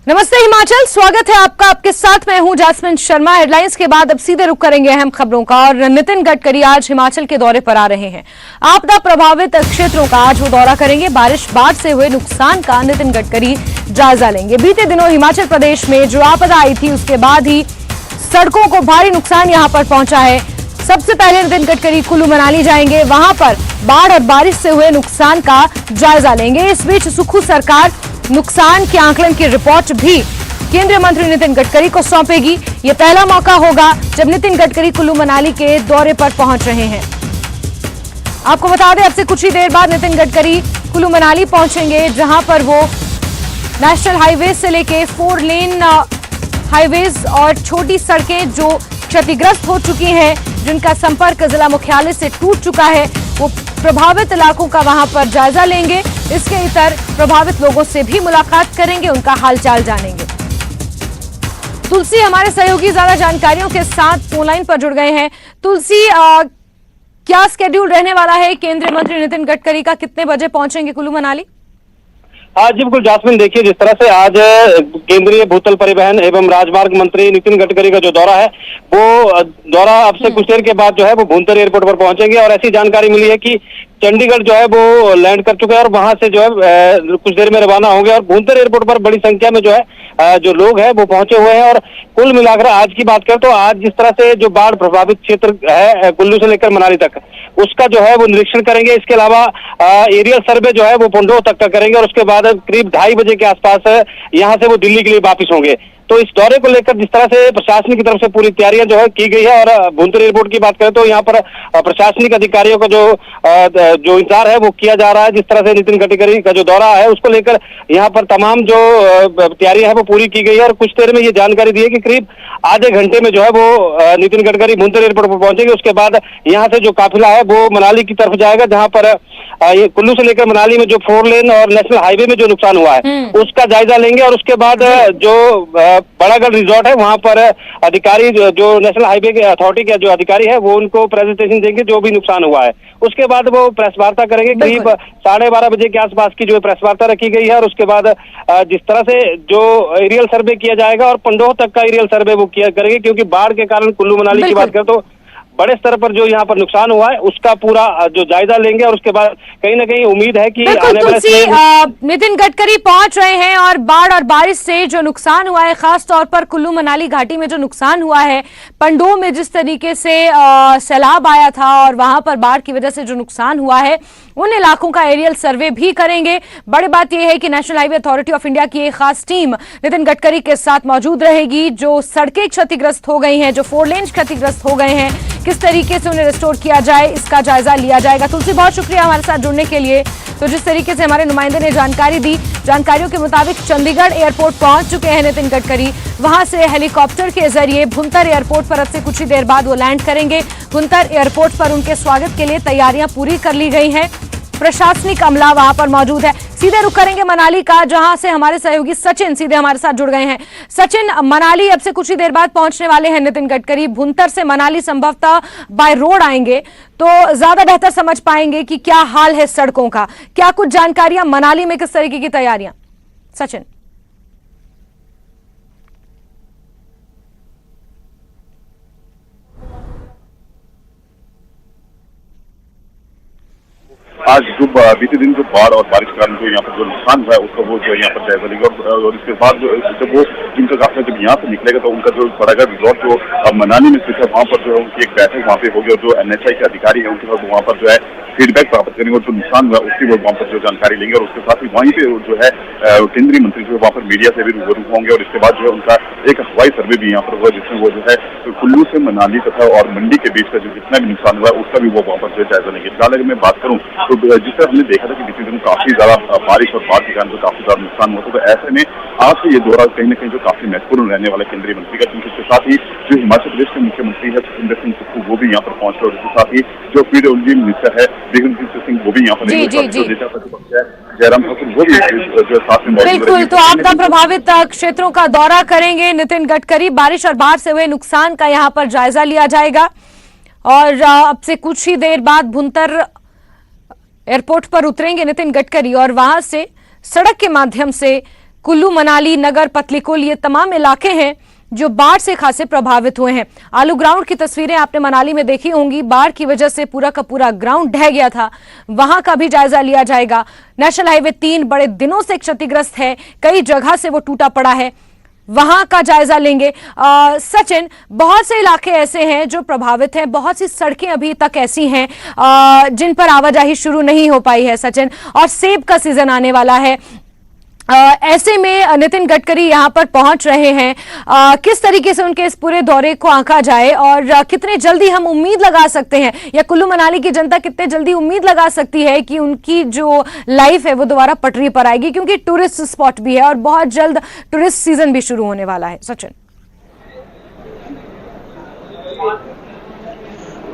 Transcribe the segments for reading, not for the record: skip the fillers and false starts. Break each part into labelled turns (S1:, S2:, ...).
S1: नमस्ते हिमाचल, स्वागत है आपका। आपके साथ मैं हूं जासमिन शर्मा। हेडलाइंस के बाद अब सीधे रुख करेंगे अहम खबरों का। और नितिन गडकरी आज हिमाचल के दौरे पर आ रहे हैं। आपदा प्रभावित क्षेत्रों का आज वो दौरा करेंगे। बाढ़ से हुए नुकसान का नितिन गडकरी जायजा लेंगे। बीते दिनों हिमाचल प्रदेश में जो आपदा आई थी उसके बाद ही सड़कों को भारी नुकसान यहां पर पहुंचा है। सबसे पहले नितिन गडकरी कुल्लू मनाली जाएंगे, वहां पर बाढ़ और बारिश से हुए नुकसान का जायजा लेंगे। इस बीच सुक्खू सरकार नुकसान के आकलन की रिपोर्ट भी केंद्रीय मंत्री नितिन गडकरी को सौंपेगी। यह पहला मौका होगा जब नितिन गडकरी कुल्लू मनाली के दौरे पर पहुंच रहे हैं। आपको बता दें, अब से कुछ ही देर बाद नितिन गडकरी कुल्लू मनाली पहुंचेंगे, जहां पर वो नेशनल हाईवे से लेके 4 लेन हाईवेज और छोटी सड़कें जो क्षतिग्रस्त हो चुकी हैं, जिनका संपर्क जिला मुख्यालय से टूट चुका है, वो प्रभावित इलाकों का वहां पर जायजा लेंगे। इसके इतर प्रभावित लोगों से भी मुलाकात करेंगे, उनका हालचाल जानेंगे। तुलसी हमारे सहयोगी ज्यादा जानकारियों के साथ फोन लाइन पर जुड़ गए हैं। तुलसी, क्या स्केड्यूल रहने वाला है केंद्रीय मंत्री नितिन गडकरी का? कितने बजे पहुंचेंगे कुल्लू मनाली?
S2: आज जी बिल्कुल जासमिन, देखिए जिस तरह से आज केंद्रीय भूतल परिवहन एवं राजमार्ग मंत्री नितिन गडकरी का जो दौरा है, वो दौरा अब से कुछ देर के बाद जो है वो भुंतर एयरपोर्ट पर पहुंचेंगे। और ऐसी जानकारी मिली है कि चंडीगढ़ जो है वो लैंड कर चुका है और वहां से जो है कुछ देर में रवाना होंगे। और भुंतर एयरपोर्ट पर बड़ी संख्या में जो है जो लोग हैं वो पहुंचे हुए हैं। और कुल मिलाकर आज की बात करें तो आज जिस तरह से जो बाढ़ प्रभावित क्षेत्र है कुल्लू से लेकर मनाली तक, उसका जो है वो निरीक्षण करेंगे। इसके अलावा एरियल सर्वे जो है वो पंडोह तक का करेंगे और उसके बाद करीब 2:30 बजे के आसपास यहाँ से वो दिल्ली के लिए वापिस होंगे। तो इस दौरे को लेकर जिस तरह से प्रशासन की तरफ से पूरी तैयारियां जो है की गई है। और भुंतर एयरपोर्ट की बात करें तो यहाँ पर प्रशासनिक अधिकारियों का जो इंतजार है वो किया जा रहा है। जिस तरह से नितिन गडकरी का जो दौरा है उसको लेकर यहाँ पर तमाम जो तैयारियां है वो पूरी की गई है। और कुछ देर में ये जानकारी दी है कि करीब आधे घंटे में जो है वो नितिन गडकरी भुंतर एयरपोर्ट पर पहुंचेंगे। उसके बाद यहाँ से जो काफिला है वो मनाली की तरफ जाएगा, जहाँ पर ये कुल्लू से लेकर मनाली में जो 4 लेन और नेशनल हाईवे में जो नुकसान हुआ है उसका जायजा लेंगे। और उसके बाद जो बड़ागढ़ रिजॉर्ट है वहां पर अधिकारी जो नेशनल हाईवे के अथॉरिटी के जो अधिकारी है वो उनको प्रेजेंटेशन देंगे जो भी नुकसान हुआ है। उसके बाद वो प्रेस वार्ता करेंगे। करीब 12:30 बजे के आसपास की जो प्रेस वार्ता रखी गई है। और उसके बाद जिस तरह से जो एरियल सर्वे किया जाएगा और पंडोह तक का एरियल सर्वे वो किया करेंगे, क्योंकि बाढ़ के कारण कुल्लू मनाली की बात करें तो बड़े स्तर पर जो यहाँ पर नुकसान हुआ है उसका पूरा जो जायजा लेंगे। और उसके बाद कहीं ना कहीं उम्मीद है कि आने वाले
S1: नितिन गडकरी पहुंच रहे हैं और बाढ़ और बारिश से जो नुकसान हुआ है, खास तौर पर कुल्लू मनाली घाटी में जो नुकसान हुआ है, पंडोह में जिस तरीके से सैलाब आया था और वहां पर बाढ़ की वजह से जो नुकसान हुआ है, उन इलाकों का एरियल सर्वे भी करेंगे। बड़ी बात यह है कि national highway authority of India की एक खास टीम नितिन गडकरी के साथ मौजूद रहेगी। जो सड़कें क्षतिग्रस्त हो गई हैं, जो 4 लेन क्षतिग्रस्त हो गए हैं, किस तरीके से उन्हें रिस्टोर किया जाए, इसका जायजा लिया जाएगा। तुलसी, बहुत शुक्रिया हमारे साथ जुड़ने के लिए। तो जिस तरीके से हमारे नुमाइंदे ने जानकारी दी, जानकारियों के मुताबिक चंडीगढ़ एयरपोर्ट पहुंच चुके हैं नितिन गडकरी। वहां से हेलीकॉप्टर के जरिए भुंतर एयरपोर्ट पर अब से कुछ ही देर बाद वो लैंड करेंगे। भुंतर एयरपोर्ट पर उनके स्वागत के लिए तैयारियां पूरी कर ली गई हैं। प्रशासनिक अमला वहां पर मौजूद है। सीधे रुख करेंगे मनाली का, जहां से हमारे सहयोगी सचिन सीधे हमारे साथ जुड़ गए हैं। सचिन, मनाली अब से कुछ ही देर बाद पहुंचने वाले हैं नितिन गडकरी। भुंतर से मनाली संभवतः बाय रोड आएंगे तो ज्यादा बेहतर समझ पाएंगे कि क्या हाल है सड़कों का। क्या कुछ जानकारियां मनाली में, किस तरीके की तैयारियां? सचिन।
S3: आज जो बीते दिन जो बाढ़ और बारिश के कारण जो यहाँ पर जो नुकसान हुआ है उसका वो जो यहाँ पर जायजा लेंगे। और इसके बाद जब वो जिनका काफिला जब यहाँ से निकलेगा तो उनका जो बड़ागढ़ रिजॉर्ट जो मनाली में स्थित है वहाँ पर जो है उनकी एक बैठक वहाँ पे होगी। और जो NHAI के अधिकारी है उनके साथ वहाँ पर जो है फीडबैक प्राप्त करेंगे और जो नुकसान हुआ उसकी वो वहाँ पर जो जानकारी लेंगे। और उसके साथ ही वहीं पे जो है केंद्रीय मंत्री जो है वहाँ पर मीडिया से भी रूबरू होंगे। और इसके बाद जो है उनका एक हवाई सर्वे भी यहाँ पर हुआ, जिसमें वो जो है कुल्लू से मनाली तथा और मंडी के बीच का जो जितना भी नुकसान हुआ है उसका भी वो वहाँ पर जो है जायजा लेंगे। फिलहाल अगर मैं बात करूँ तो जिस तरह हमने देखा था कि बीते दिन काफी ज्यादा बारिश और बाढ़ के कारण जो काफी ज्यादा नुकसान हुआ, तो ऐसे में आज से ये दौरा कहीं ना कहीं जो काफी महत्वपूर्ण रहने वाला केंद्रीय मंत्री का, क्योंकि इसके साथ ही जो हिमाचल प्रदेश के मुख्यमंत्री है सुखविंदर सिंह सुक्खू वो भी यहाँ पर पहुंच रहे और इसके साथ ही जो PWD मिनिस्टर है बिक्रम सिंह वो भी यहाँ पर जयराम ठाकुर वो भी जो साथ में
S1: बिल्कुल। तो आपदा प्रभावित क्षेत्रों का दौरा करेंगे नितिन गडकरी। बारिश और बाढ़ से हुए नुकसान का यहाँ पर जायजा लिया जाएगा। और अब से कुछ ही देर बाद भुंतर एयरपोर्ट पर उतरेंगे नितिन गडकरी और वहां से सड़क के माध्यम से कुल्लू, मनाली, नगर, पतलीकुल ये तमाम इलाके हैं जो बाढ़ से खासे प्रभावित हुए हैं। आलू ग्राउंड की तस्वीरें आपने मनाली में देखी होंगी। बाढ़ की वजह से पूरा का पूरा ग्राउंड ढह गया था, वहां का भी जायजा लिया जाएगा। नेशनल हाईवे 3 बड़े दिनों से क्षतिग्रस्त है, कई जगह से वो टूटा पड़ा है, वहां का जायजा लेंगे। सचिन, बहुत से इलाके ऐसे हैं जो प्रभावित हैं, बहुत सी सड़कें अभी तक ऐसी हैं जिन पर आवाजाही शुरू नहीं हो पाई है सचिन, और सेब का सीजन आने वाला है। ऐसे में नितिन गडकरी यहां पर पहुंच रहे हैं। किस तरीके से उनके इस पूरे दौरे को आंका जाए और कितने जल्दी हम उम्मीद लगा सकते हैं, या कुल्लू मनाली की जनता कितने जल्दी उम्मीद लगा सकती है कि उनकी जो लाइफ है वो दोबारा पटरी पर आएगी, क्योंकि टूरिस्ट स्पॉट भी है और बहुत जल्द टूरिस्ट सीजन भी शुरू होने वाला है। सचिन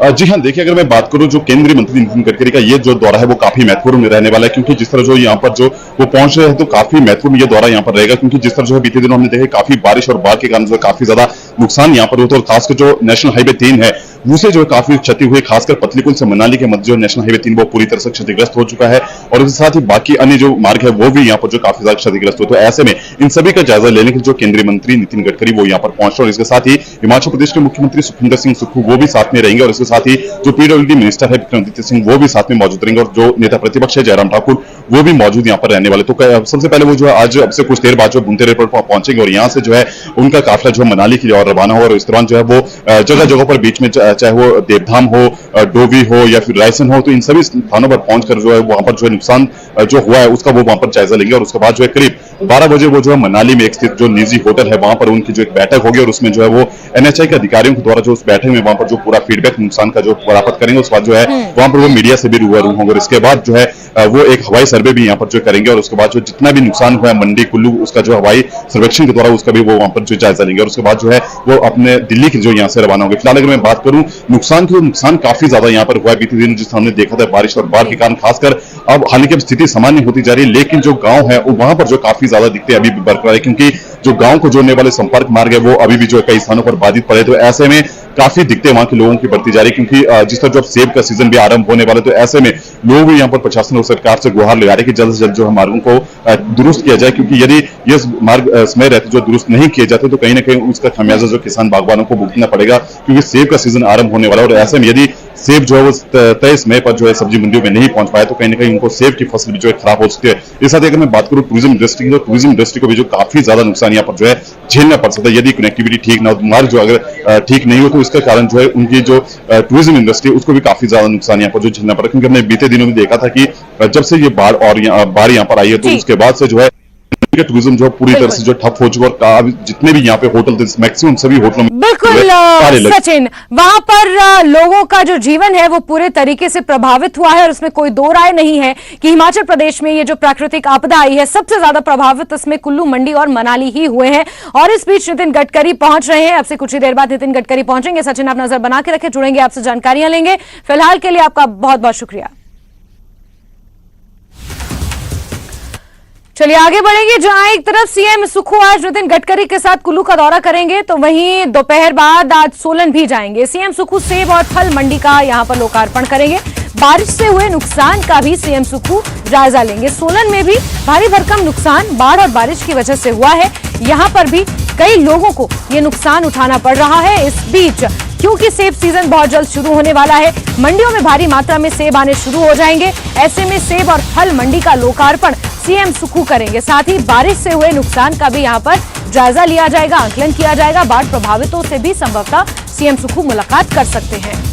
S3: जी हाँ, देखिए, अगर मैं बात करूं जो केंद्रीय मंत्री नितिन गडकरी का ये जो दौरा है वो काफी महत्वपूर्ण रहने वाला है, क्योंकि जिस तरह जो यहाँ पर जो वो पहुंच रहे हैं तो काफी महत्वपूर्ण ये दौरा यहाँ पर रहेगा, क्योंकि जिस तरह जो है बीते दिनों हमने देखा काफी बारिश और बाढ़ के कारण जो काफी ज्यादा नुकसान यहाँ पर होता है, और खासकर जो नेशनल हाईवे 3 है उसे जो है काफी क्षति हुई, खासकर पतलीकुल से मनाली के मध्य जो नेशनल हाईवे 3 वो पूरी तरह से क्षतिग्रस्त हो चुका है, और इसके साथ ही बाकी अन्य जो मार्ग है वो भी यहाँ पर जो काफी ज्यादा क्षतिग्रस्त हो। तो ऐसे में इन सभी का जायजा लेने के जो केंद्रीय मंत्री नितिन गडकरी वो यहाँ पर पहुंच रहे हैं, और इसके साथ ही हिमाचल प्रदेश के मुख्यमंत्री सुखविंदर सिंह सुक्खू वो भी साथ में रहेंगे, और इसके साथ ही जो पीडब्ल्यूडी मिनिस्टर है विक्रमादित्य सिंह वो भी साथ में मौजूद रहेंगे, और जो नेता प्रतिपक्ष है जयराम ठाकुर वो भी मौजूद यहाँ पर रहने वाले। तो सबसे पहले वो जो है आज अब से कुछ देर बाद जो भुंतर एयरपोर्ट पर पहुंचेंगे, और यहाँ से जो है उनका काफिला जो है मनाली के लिए और रवाना होगा, और इस दौरान जो है वो जगह जगह पर बीच में चाहे वो देवधाम हो, डोवी हो या फिर रायसन हो, तो इन सभी स्थानों पर पहुंचकर जो है वहां पर जो है नुकसान जो हुआ है उसका वो वहां पर जायजा लेंगे, और उसके बाद जो है करीब 12 बजे वो जो है मनाली में एक स्थित जो निजी होटल है वहां पर उनकी जो एक बैठक होगी, और उसमें जो है वो एनएचआई के अधिकारियों के द्वारा जो उस बैठक में वहां पर जो पूरा फीडबैक नुकसान का जो प्राप्त करेंगे, उसके बाद जो है वहां पर वो मीडिया से भी रूबरू होंगे, और इसके बाद जो है वो एक हवाई सर्वे भी यहाँ पर जो करेंगे, और उसके बाद जो जितना भी नुकसान हुआ है मंडी कुल्लू उसका जो हवाई सर्वेक्षण के द्वारा उसका भी वो वहां पर जो जायजा लेंगे, और उसके बाद जो है वो अपने दिल्ली की जो यहाँ से रवाना होंगे। फिलहाल अगर मैं बात करूं नुकसान की, तो नुकसान काफी ज्यादा यहाँ पर हुआ है बीते दिन, जिस हमने देखा था बारिश और बाढ़ के कारण, खासकर अब हालांकि अब स्थिति सामान्य होती जा रही है, लेकिन जो गांव है वहां पर जो काफी ज्यादा दिक्कतें अभी भी बरकरार है, क्योंकि जो गांव को जोड़ने वाले संपर्क मार्ग है वो अभी भी जो कई स्थानों पर बाधित पड़े। तो ऐसे में काफी दिक्कतें वहां के लोगों की बढ़ती जा रही है, क्योंकि जिस तरह जो सेब का सीजन भी आरंभ होने वाला है, तो ऐसे में लोग भी यहाँ पर प्रशासन और सरकार से गुहार लगा रहे हैं कि जल्द से जल्द जो है मार्गों को दुरुस्त किया जाए, क्योंकि यदि ये मार्ग समय रहते जो दुरुस्त नहीं किए जाते तो कहीं ना कहीं उसका खामियाजा जो किसान बागवानों को भुगतना पड़ेगा, क्योंकि सेब का सीजन आरंभ होने वाला है, और ऐसे में यदि सेब जो है वो तय समय पर जो है सब्जी मंडियों में नहीं पहुंच पाए तो कहीं ना कहीं उनको सेब की फसल भी जो है खराब हो सकती है। इस साथ अगर मैं बात करूं टूरिज्म इंडस्ट्री की, तो टूरिज्म इंडस्ट्री को भी जो काफी ज्यादा नुकसान यहाँ पर जो है झेलना पड़ सकता है, यदि कनेक्टिविटी ठीक ना हो, मार्ग जो अगर ठीक नहीं हो तो इसका कारण जो है उनकी जो टूरिज्म इंडस्ट्री उसको भी काफी ज्यादा नुकसान यहाँ पर जो झेलना पड़ा, क्योंकि हमने बीते दिनों में देखा था कि जब से ये बाढ़ यहाँ पर आई है तो उसके बाद से जो है टूरिज्म जो पूरी तरह से जो ठप हो चुका, और जितने भी यहाँ पे होटल थे मैक्सिमम सभी होटलों में
S1: बिल्कुल सचिन, वहां पर लोगों का जो जीवन है वो पूरे तरीके से प्रभावित हुआ है, और उसमें कोई दो राय नहीं है कि हिमाचल प्रदेश में ये जो प्राकृतिक आपदा आई है सबसे ज्यादा प्रभावित इसमें कुल्लू, मंडी और मनाली ही हुए हैं। और इस बीच नितिन गडकरी पहुंच रहे हैं, अब से कुछ ही देर बाद नितिन गडकरी पहुंचेंगे। सचिन, आप नजर बना के रखें, जुड़ेंगे आपसे, जानकारियां लेंगे। फिलहाल के लिए आपका बहुत बहुत शुक्रिया। चलिए आगे बढ़ेंगे, जहां एक तरफ सीएम सुक्खू आज नितिन गडकरी के साथ कुल्लू का दौरा करेंगे, तो वहीं दोपहर बाद आज सोलन भी जाएंगे। सीएम सुक्खू सेब और फल मंडी का यहां पर लोकार्पण करेंगे। बारिश से हुए नुकसान का भी सीएम सुक्खू जायजा लेंगे। सोलन में भी भारी भरकम नुकसान बाढ़ और बारिश की वजह से हुआ है, यहां पर भी कई लोगों को ये नुकसान उठाना पड़ रहा है। इस बीच क्योंकि सेब सीजन बहुत जल्द शुरू होने वाला है, मंडियों में भारी मात्रा में सेब आने शुरू हो जाएंगे। ऐसे में सेब और फल मंडी का लोकार्पण सीएम सुक्खू करेंगे। साथ ही बारिश से हुए नुकसान का भी यहां पर जायजा लिया जाएगा, आकलन किया जाएगा। बाढ़ प्रभावितों से भी संभवतः सीएम सुक्खू मुलाकात कर सकते हैं।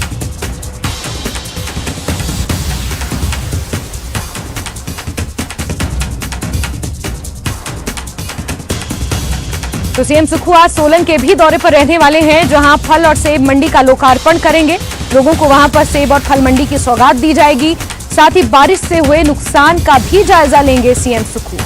S1: तो सीएम सुक्खू आज सोलन के भी दौरे पर रहने वाले हैं, जहां फल और सेब मंडी का लोकार्पण करेंगे। लोगों को वहां पर सेब और फल मंडी की सौगात दी जाएगी। साथ ही बारिश से हुए नुकसान का भी जायजा लेंगे सीएम सुक्खू।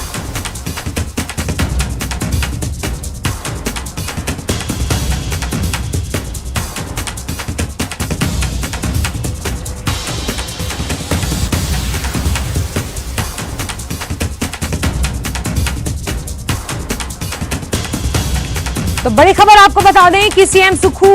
S1: तो बड़ी खबर आपको बता दें कि सीएम सुक्खू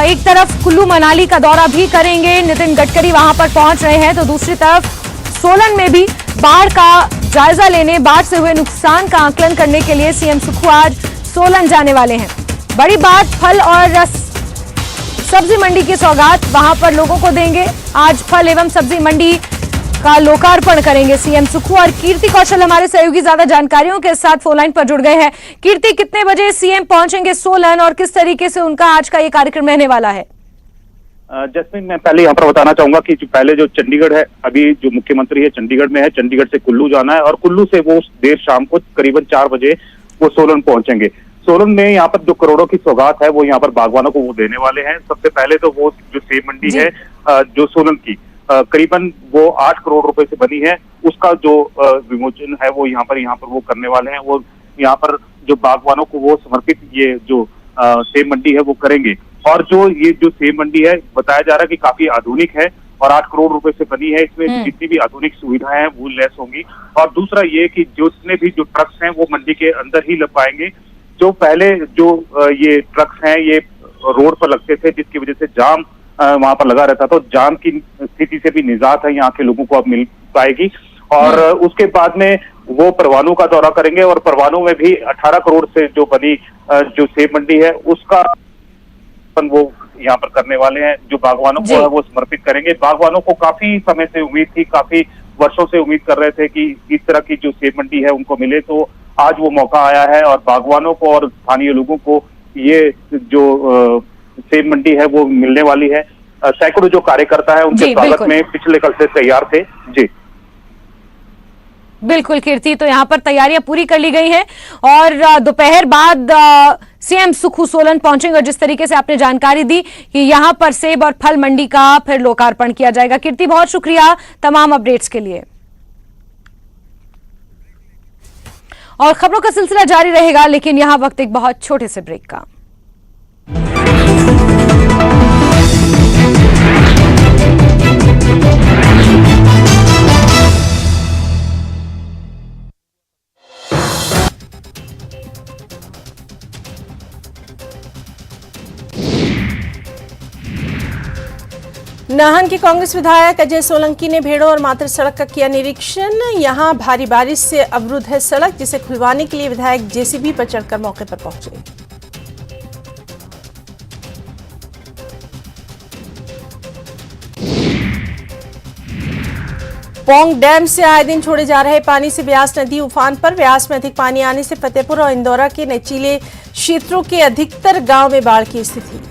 S1: एक तरफ कुल्लू मनाली का दौरा भी करेंगे, नितिन गडकरी वहां पर पहुंच रहे हैं, तो दूसरी तरफ सोलन में भी बाढ़ का जायजा लेने, बाढ़ से हुए नुकसान का आकलन करने के लिए सीएम सुक्खू आज सोलन जाने वाले हैं। बड़ी बात, फल और सब्जी मंडी की सौगात वहां पर लोगों को देंगे। आज फल एवं सब्जी मंडी का लोकार्पण करेंगे सीएम सुक्खू। और कीर्ति कौशल हमारे सहयोगी ज्यादा जानकारियों के साथ फोन लाइन पर जुड़ गए हैं। कीर्ति, कितने बजे सीएम पहुंचेंगे सोलन और किस तरीके से उनका आज का ये कार्यक्रम रहने वाला है?
S4: जैस्मिन, मैं पहले यहाँ पर बताना चाहूंगा कि पहले जो चंडीगढ़ है, अभी जो मुख्यमंत्री है चंडीगढ़ में है, चंडीगढ़ से कुल्लू जाना है और कुल्लू से वो देर शाम को करीबन 4 बजे वो सोलन पहुंचेंगे। सोलन में यहाँ पर जो करोड़ों की सौगात है वो यहाँ पर बागवानों को वो देने वाले हैं। सबसे पहले तो वो जो सेब मंडी है जो सोलन की करीबन वो 8 करोड़ रुपए से बनी है, उसका जो विमोचन है वो यहाँ पर वो करने वाले हैं। वो यहाँ पर जो बागवानों को वो समर्पित ये जो सेब मंडी है वो करेंगे। और ये जो सेब मंडी है बताया जा रहा है कि काफी आधुनिक है और 8 करोड़ रुपए से बनी है। इसमें जितनी भी आधुनिक सुविधाएं हैं वो लेस होंगी। और दूसरा ये कि जितने भी जो ट्रक्स हैं वो मंडी के अंदर ही लग पाएंगे। जो पहले जो ये ट्रक्स हैं ये रोड पर लगते थे, जिसकी वजह से जाम वहां पर लगा रहता था। तो जाम की स्थिति से भी निजात है यहाँ के लोगों को अब मिल पाएगी। और उसके बाद में वो परवाणु का दौरा करेंगे और परवाणु में भी 18 करोड़ से जो बनी जो सेब मंडी है उसका वो यहाँ पर करने वाले हैं। जो बागवानों को है वो समर्पित करेंगे। बागवानों को काफी समय से उम्मीद थी, काफी वर्षों से उम्मीद कर रहे थे कि इस तरह की जो सेब मंडी है उनको मिले, तो आज वो मौका आया है। और बागवानों को और स्थानीय लोगों को ये जो सेब मंडी है वो मिलने वाली है। सैकड़ों जो कार्यकर्ता है उनके स्वागत में पिछले कल से तैयार थे। जी
S1: बिल्कुल कीर्ति, तो यहाँ पर तैयारियां पूरी कर ली गई हैं और दोपहर बाद सीएम सुक्खू सोलन पहुंचेंगे। और जिस तरीके से आपने जानकारी दी कि यहाँ पर सेब और फल मंडी का फिर लोकार्पण किया जाएगा। कीर्ति, बहुत शुक्रिया तमाम अपडेट्स के लिए। और खबरों का सिलसिला जारी रहेगा, लेकिन यहाँ वक्त एक बहुत छोटे से ब्रेक का।
S5: नाहन के कांग्रेस विधायक अजय सोलंकी ने भेड़ों और मात्र सड़क का किया निरीक्षण। यहां भारी बारिश से अवरुद्ध है सड़क, जिसे खुलवाने के लिए विधायक जेसीबी पर चढ़कर मौके पर पहुंचे। पोंग डैम से आए दिन छोड़े जा रहे पानी से व्यास नदी उफान पर। व्यास में अधिक पानी आने से फतेहपुर और इंदौरा के निचले क्षेत्रों के अधिकतर गांव में बाढ़ की स्थिति।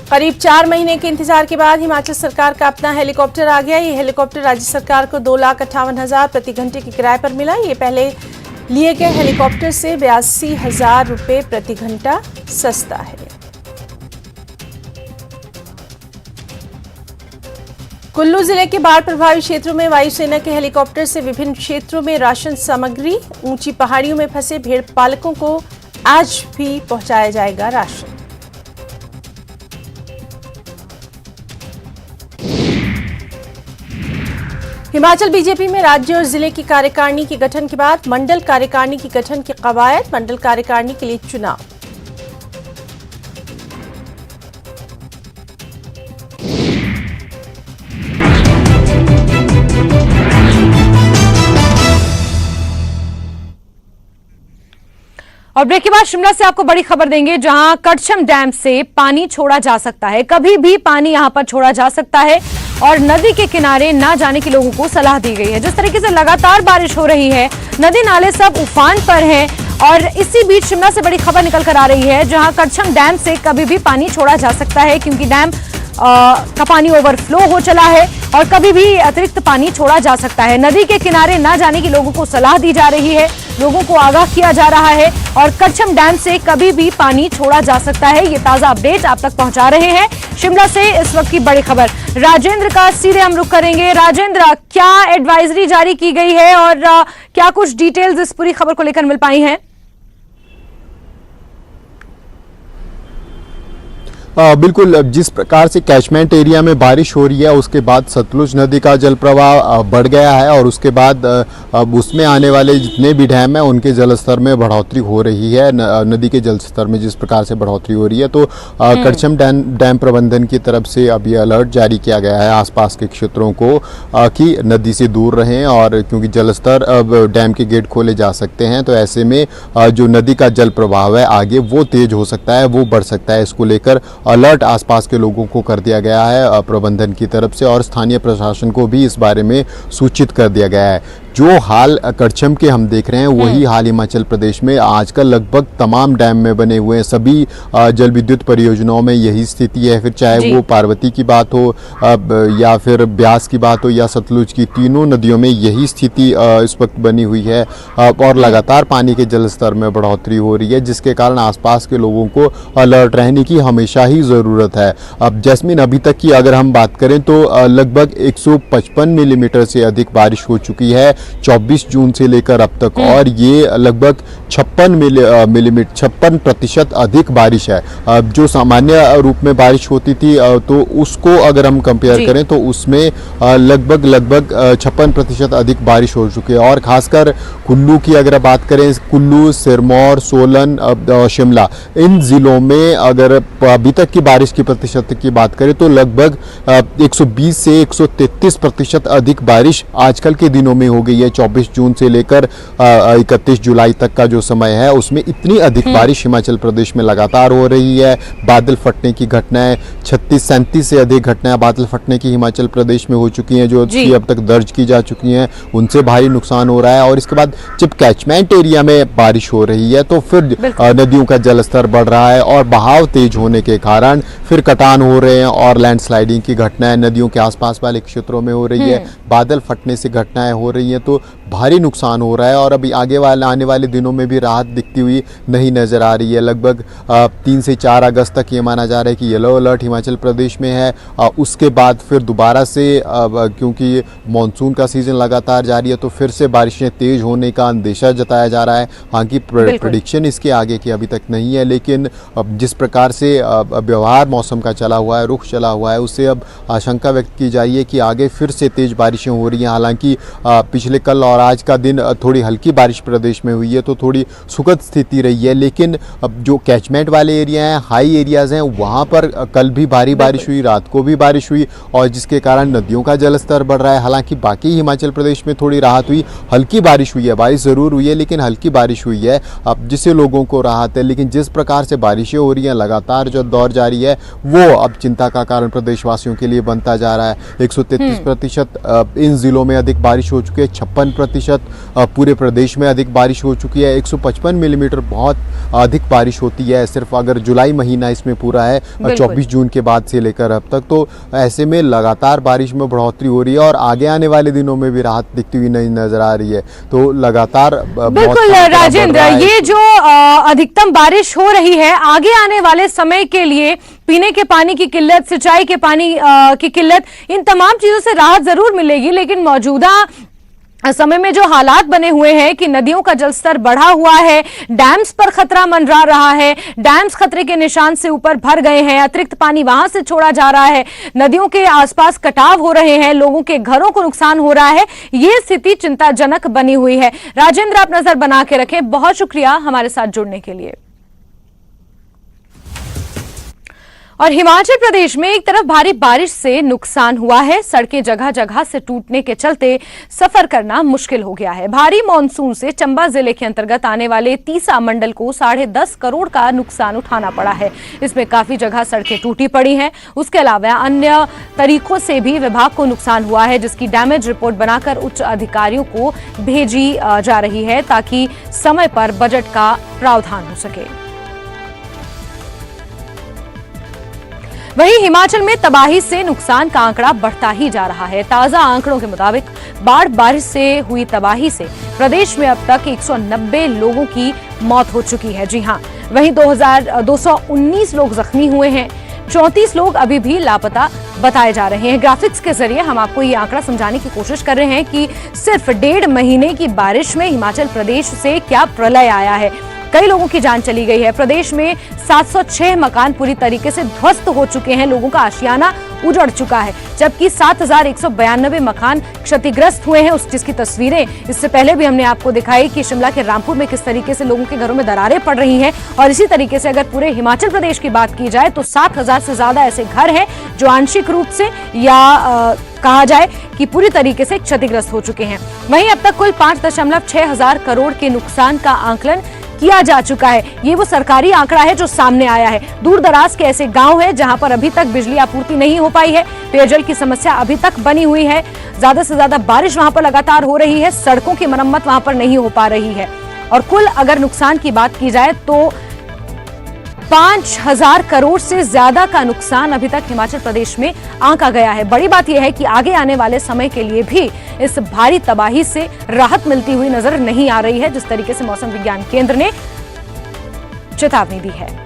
S5: करीब 4 महीने के इंतजार के बाद हिमाचल सरकार का अपना हेलीकॉप्टर आ गया। ये हेलीकॉप्टर राज्य सरकार को 2,58,000 प्रति घंटे के किराए पर मिला। ये पहले लिए गए हेलीकॉप्टर से 82,000 रुपए प्रति घंटा सस्ता है। कुल्लू जिले के बाढ़ प्रभावित क्षेत्रों में वायुसेना के हेलीकॉप्टर से विभिन्न क्षेत्रों में राशन सामग्री। ऊंची पहाड़ियों में फंसे भेड़ पालकों को आज भी पहुंचाया जाएगा राशन। हिमाचल बीजेपी में राज्य और जिले की कार्यकारिणी के गठन के बाद मंडल कार्यकारिणी की गठन की कवायद। मंडल कार्यकारिणी के लिए चुनाव।
S1: और ब्रेक के बाद शिमला से आपको बड़ी खबर देंगे, जहां कड़छम डैम से पानी छोड़ा जा सकता है। कभी भी पानी यहां पर छोड़ा जा सकता है और नदी के किनारे ना जाने के लोगों को सलाह दी गई है। जिस तरीके से लगातार बारिश हो रही है, नदी नाले सब उफान पर हैं। और इसी बीच शिमला से बड़ी खबर निकल कर आ रही है, जहां कड़छम डैम से कभी भी पानी छोड़ा जा सकता है, क्योंकि डैम का पानी ओवरफ्लो हो चला है और कभी भी अतिरिक्त पानी छोड़ा जा सकता है। नदी के किनारे ना जाने की लोगों को सलाह दी जा रही है, लोगों को आगाह किया जा रहा है और कड़छम डैम से कभी भी पानी छोड़ा जा सकता है। ये ताजा अपडेट आप तक पहुंचा रहे हैं शिमला से इस वक्त की बड़ी खबर। राजेंद्र का सीधे हम रुख करेंगे। राजेंद्र, क्या एडवाइजरी जारी की गई है और क्या कुछ डिटेल्स इस पूरी खबर को लेकर मिल पाई हैं?
S6: बिल्कुल, जिस प्रकार से कैचमेंट एरिया में बारिश हो रही है उसके बाद सतलुज नदी का जल प्रवाह बढ़ गया है और उसके बाद अब उसमें आने वाले जितने भी डैम हैं उनके जलस्तर में बढ़ोतरी हो रही है। नदी के जलस्तर में जिस प्रकार से बढ़ोतरी हो रही है तो करछम डैम प्रबंधन की तरफ से अब ये अलर्ट जारी किया गया है आसपास के क्षेत्रों को कि नदी से दूर रहें, और क्योंकि जलस्तर अब डैम के गेट खोले जा सकते हैं तो ऐसे में जो नदी का जल प्रवाह है आगे वो तेज हो सकता है, वो बढ़ सकता है। इसको लेकर अलर्ट आसपास के लोगों को कर दिया गया है प्रबंधन की तरफ से, और स्थानीय प्रशासन को भी इस बारे में सूचित कर दिया गया है। जो हाल करछम के हम देख रहे हैं वही हाल हिमाचल प्रदेश में आजकल लगभग तमाम डैम में बने हुए हैं। सभी जल विद्युत परियोजनाओं में यही स्थिति है, फिर चाहे वो पार्वती की बात हो या फिर ब्यास की बात हो या सतलुज की, तीनों नदियों में यही स्थिति इस वक्त बनी हुई है और लगातार पानी के जल स्तर में बढ़ोतरी हो रही है, जिसके कारण आसपास के लोगों को अलर्ट रहने की हमेशा ही ज़रूरत है। अब जैस्मिन, अभी तक की अगर हम बात करें तो लगभग 155 मिलीमीटर से अधिक बारिश हो चुकी है 24 जून से लेकर अब तक, और ये लगभग 56% अधिक बारिश है। जो सामान्य रूप में बारिश होती थी तो उसको अगर हम कंपेयर करें तो उसमें लगभग 56% अधिक बारिश हो चुकी है। और खासकर कुल्लू की अगर बात करें, कुल्लू, सिरमौर, सोलन, शिमला, इन जिलों में अगर अभी तक की बारिश की प्रतिशत की बात करें तो लगभग 120 से 133% अधिक बारिश आजकल के दिनों में हो गई है। 24 जून से लेकर 31 जुलाई तक का जो समय है उसमें इतनी अधिक बारिश हिमाचल प्रदेश में लगातार हो रही है। बादल फटने की घटनाएं 36-37 से अधिक घटनाएं बादल फटने की हिमाचल प्रदेश में हो चुकी हैं, जो अब तक दर्ज की जा चुकी हैं। उनसे भारी नुकसान हो रहा है। और इसके बाद जब कैचमेंट एरिया में बारिश हो रही है तो फिर नदियों का जलस्तर बढ़ रहा है और बहाव तेज होने के कारण फिर कटान हो रहे हैं और लैंडस्लाइडिंग की घटनाएं नदियों के आसपास वाले क्षेत्रों में हो रही है। बादल फटने से घटनाएं हो रही हैं तो भारी नुकसान हो रहा है। और अभी आने वाले दिनों में भी राहत दिखती हुई नहीं नजर आ रही है। लगभग 3 से 4 अगस्त तक ये माना जा रहा है कि येलो अलर्ट हिमाचल प्रदेश में है। उसके बाद फिर दोबारा से क्योंकि मानसून का सीजन लगातार जारी है तो फिर से बारिशें तेज होने का अंदेशा जताया जा रहा है। हालांकि प्रेडिक्शन इसके आगे की अभी तक नहीं है, लेकिन जिस प्रकार से व्यवहार मौसम का चला हुआ है, रुख चला हुआ है, उससे अब आशंका व्यक्त की जा रही है कि आगे फिर से तेज बारिशें हो रही हैं। हालांकि पिछले कल और आज का दिन थोड़ी हल्की बारिश प्रदेश में हुई है तो थोड़ी सुखद स्थिति रही है, लेकिन अब जो कैचमेंट वाले एरिया हैं, हाई एरियाज हैं, वहाँ पर कल भी भारी बारिश हुई, रात को भी बारिश हुई और जिसके कारण नदियों का जलस्तर बढ़ रहा है। हालांकि बाकी हिमाचल प्रदेश में थोड़ी राहत हुई, हल्की बारिश हुई है, बारिश ज़रूर हुई है लेकिन हल्की बारिश हुई है, अब जिससे लोगों को राहत है। लेकिन जिस प्रकार से बारिशें हो रही हैं, लगातार जो दौर जारी है, वो अब चिंता का कारण प्रदेशवासियों के लिए बनता जा रहा है। 133% इन जिलों में अधिक बारिश हो चुकी है, 56% पूरे प्रदेश में अधिक बारिश हो चुकी है। 155 मिलीमीटर बहुत अधिक बारिश होती है सिर्फ अगर जुलाई महीना इसमें पूरा है 24 जून के बाद से लेकर अब तक। तो ऐसे में लगातार बारिश में बढ़ोतरी हो रही है और आगे आने वाले दिनों में भी राहत दिखती हुई नहीं नजर आ रही है। तो लगातार
S1: बिल्कुल राजेंद्र, ये जो अधिकतम बारिश हो रही है, आगे आने वाले समय के लिए पीने के पानी की किल्लत, सिंचाई के पानी की किल्लत, इन तमाम चीजों से राहत जरूर मिलेगी, लेकिन मौजूदा समय में जो हालात बने हुए हैं कि नदियों का जलस्तर बढ़ा हुआ है, डैम्स पर खतरा मंडरा रहा है, डैम्स खतरे के निशान से ऊपर भर गए हैं, अतिरिक्त पानी वहां से छोड़ा जा रहा है, नदियों के आसपास कटाव हो रहे हैं, लोगों के घरों को नुकसान हो रहा है, ये स्थिति चिंताजनक बनी हुई है। राजेंद्र, आप नजर बना के रखें, बहुत शुक्रिया हमारे साथ जुड़ने के लिए। और हिमाचल प्रदेश में एक तरफ भारी बारिश से नुकसान हुआ है, सड़कें जगह जगह से टूटने के चलते सफर करना मुश्किल हो गया है। भारी मानसून से चंबा जिले के अंतर्गत आने वाले तीसा मंडल को 10.5 करोड़ का नुकसान उठाना पड़ा है। इसमें काफी जगह सड़कें टूटी पड़ी हैं। उसके अलावा अन्य तरीकों से भी विभाग को नुकसान हुआ है, जिसकी डैमेज रिपोर्ट बनाकर उच्च अधिकारियों को भेजी जा रही है ताकि समय पर बजट का प्रावधान हो सके। वहीं हिमाचल में तबाही से नुकसान का आंकड़ा बढ़ता ही जा रहा है। ताजा आंकड़ों के मुताबिक बाढ़ बारिश से हुई तबाही से प्रदेश में अब तक 190 लोगों की मौत हो चुकी है। जी हां, वहीं 219 लोग जख्मी हुए हैं, 34 लोग अभी भी लापता बताए जा रहे हैं। ग्राफिक्स के जरिए हम आपको ये आंकड़ा समझाने की कोशिश कर रहे हैं कि सिर्फ 1.5 महीने की बारिश में हिमाचल प्रदेश से क्या प्रलय आया है। कई लोगों की जान चली गई है। प्रदेश में 706 मकान पूरी तरीके से ध्वस्त हो चुके हैं, लोगों का आशियाना उजड़ चुका है, जबकि 7192 मकान क्षतिग्रस्त हुए हैं। जिसकी तस्वीरें इससे पहले भी हमने आपको दिखाई कि शिमला के रामपुर में किस तरीके से लोगों के घरों में दरारें पड़ रही हैं। और इसी तरीके से अगर पूरे हिमाचल प्रदेश की बात की जाए तो 7000 से ज्यादा ऐसे घर हैं जो आंशिक रूप से या कहा जाए कि पूरी तरीके से क्षतिग्रस्त हो चुके हैं। वहीं अब तक कुल 5.6 हजार करोड़ के नुकसान का आंकलन किया जा चुका है। ये वो सरकारी आंकड़ा है जो सामने आया है। दूर दराज के ऐसे गांव हैं जहां पर अभी तक बिजली आपूर्ति नहीं हो पाई है, पेयजल की समस्या अभी तक बनी हुई है, ज्यादा से ज्यादा बारिश वहां पर लगातार हो रही है, सड़कों की मरम्मत वहां पर नहीं हो पा रही है। और कुल अगर नुकसान की बात की जाए तो 5000 करोड़ से ज्यादा का नुकसान अभी तक हिमाचल प्रदेश में आंका गया है। बड़ी बात यह है कि आगे आने वाले समय के लिए भी इस भारी तबाही से राहत मिलती हुई नजर नहीं आ रही है, जिस तरीके से मौसम विज्ञान केंद्र ने चेतावनी दी है।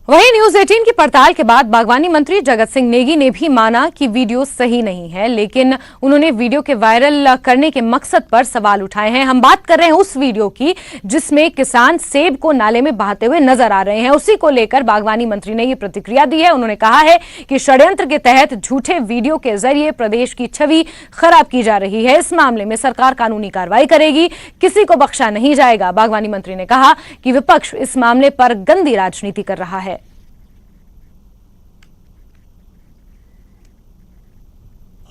S1: वहीं न्यूज 18 की पड़ताल के बाद बागवानी मंत्री जगत सिंह नेगी ने भी माना कि वीडियो सही नहीं है, लेकिन उन्होंने वीडियो के वायरल करने के मकसद पर सवाल उठाए हैं। हम बात कर रहे हैं उस वीडियो की जिसमें किसान सेब को नाले में बहाते हुए नजर आ रहे हैं। उसी को लेकर बागवानी मंत्री ने ये प्रतिक्रिया दी है। उन्होंने कहा है कि षड्यंत्र के तहत झूठे वीडियो के जरिए प्रदेश की छवि खराब की जा रही है। इस मामले में सरकार कानूनी कार्रवाई करेगी, किसी को बख्शा नहीं जाएगा। बागवानी मंत्री ने कहा कि विपक्ष इस मामले पर गंदी राजनीति कर रहा है।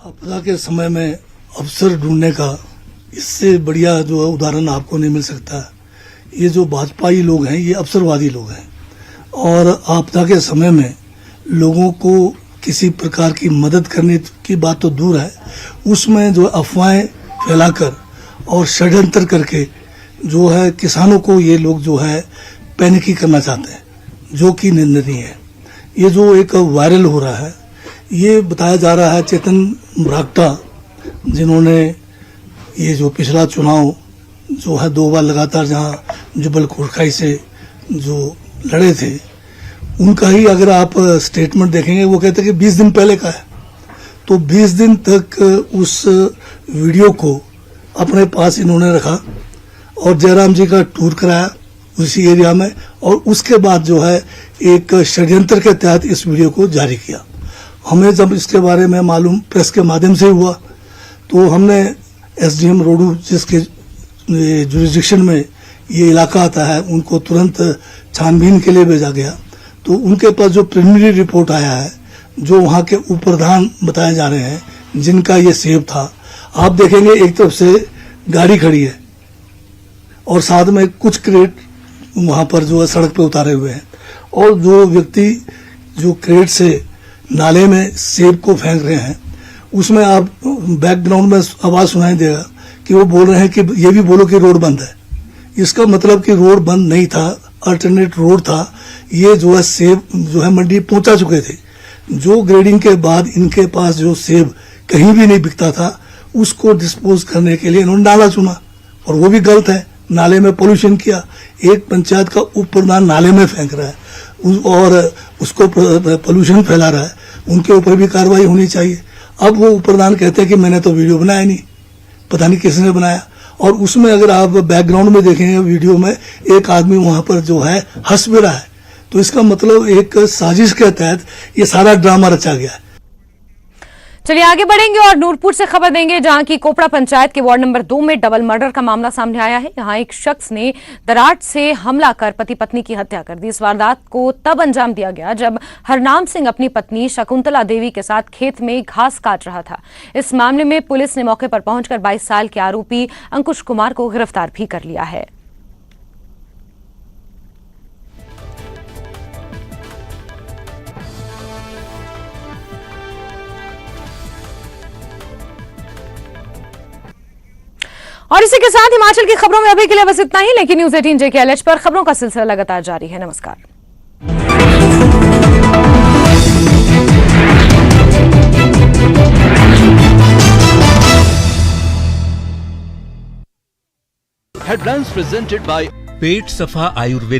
S7: आपदा के समय में अवसर ढूंढने का इससे बढ़िया जो है उदाहरण आपको नहीं मिल सकता। ये जो भाजपाई लोग हैं ये अवसरवादी लोग हैं और आपदा के समय में लोगों को किसी प्रकार की मदद करने की बात तो दूर है, उसमें जो अफवाहें फैलाकर और षड्यंत्र करके जो है किसानों को ये लोग जो है पैनिकी करना चाहते हैं, जो कि निंदनीय है। ये जो एक वायरल हो रहा है ये बताया जा रहा है चेतन ब्राक्टा, जिन्होंने ये जो पिछला चुनाव जो है 2 बार लगातार जहां जुबल कोटखाई से जो लड़े थे, उनका ही अगर आप स्टेटमेंट देखेंगे वो कहते हैं कि 20 दिन पहले का है। तो 20 दिन तक उस वीडियो को अपने पास इन्होंने रखा और जयराम जी का टूर कराया उसी एरिया में और उसके बाद जो है एक षड्यंत्र के तहत इस वीडियो को जारी किया। हमें जब इसके बारे में मालूम प्रेस के माध्यम से हुआ तो हमने एसडीएम रोडू जिसके जुरिस्डिक्शन में ये इलाका आता है उनको तुरंत छानबीन के लिए भेजा गया। तो उनके पास जो प्रिलिमिनरी रिपोर्ट आया है, जो वहाँ के उप प्रधान बताए जा रहे हैं जिनका ये सेब था, आप देखेंगे एक तरफ से गाड़ी खड़ी है और साथ में कुछ क्रेट वहाँ पर जो है सड़क पे उतारे हुए हैं और जो व्यक्ति जो क्रेट से नाले में सेब को फेंक रहे हैं उसमें आप बैकग्राउंड में आवाज सुनाई देगा कि वो बोल रहे हैं कि ये भी बोलो कि रोड बंद है। इसका मतलब कि रोड बंद नहीं था, अल्टरनेट रोड था। ये जो है सेब जो है मंडी पहुंचा चुके थे। जो ग्रेडिंग के बाद इनके पास जो सेब कहीं भी नहीं बिकता था उसको डिस्पोज करने के लिए इन्होंने नाला चुना और वो भी गलत है। नाले में पोल्यूशन किया, एक पंचायत का उप प्रधान नाले में फेंक रहा है और उसको पोल्यूशन फैला रहा है, उनके ऊपर भी कार्रवाई होनी चाहिए। अब वो उप प्रधान कहते हैं कि मैंने तो वीडियो बनाया नहीं, पता नहीं किसने बनाया। और उसमें अगर आप बैकग्राउंड में देखेंगे वीडियो में एक आदमी वहां पर जो है हंस भी रहा है, तो इसका मतलब एक साजिश के तहत ये सारा ड्रामा रचा गया है।
S1: चलिए आगे बढ़ेंगे और नूरपुर से खबर देंगे जहां की कोपड़ा पंचायत के वार्ड नंबर 2 में डबल मर्डर का मामला सामने आया है। यहां एक शख्स ने दराट से हमला कर पति पत्नी की हत्या कर दी। इस वारदात को तब अंजाम दिया गया जब हरनाम सिंह अपनी पत्नी शकुंतला देवी के साथ खेत में घास काट रहा था। इस मामले में पुलिस ने मौके पर पहुंचकर 22 साल के आरोपी अंकुश कुमार को गिरफ्तार भी कर लिया है। और इसी के साथ हिमाचल की खबरों में अभी के लिए बस इतना ही, लेकिन न्यूज 18 JKLH पर खबरों का सिलसिला लगातार जारी है। नमस्कार।
S8: Headlines presented by पेट सफा आयुर्वेदिक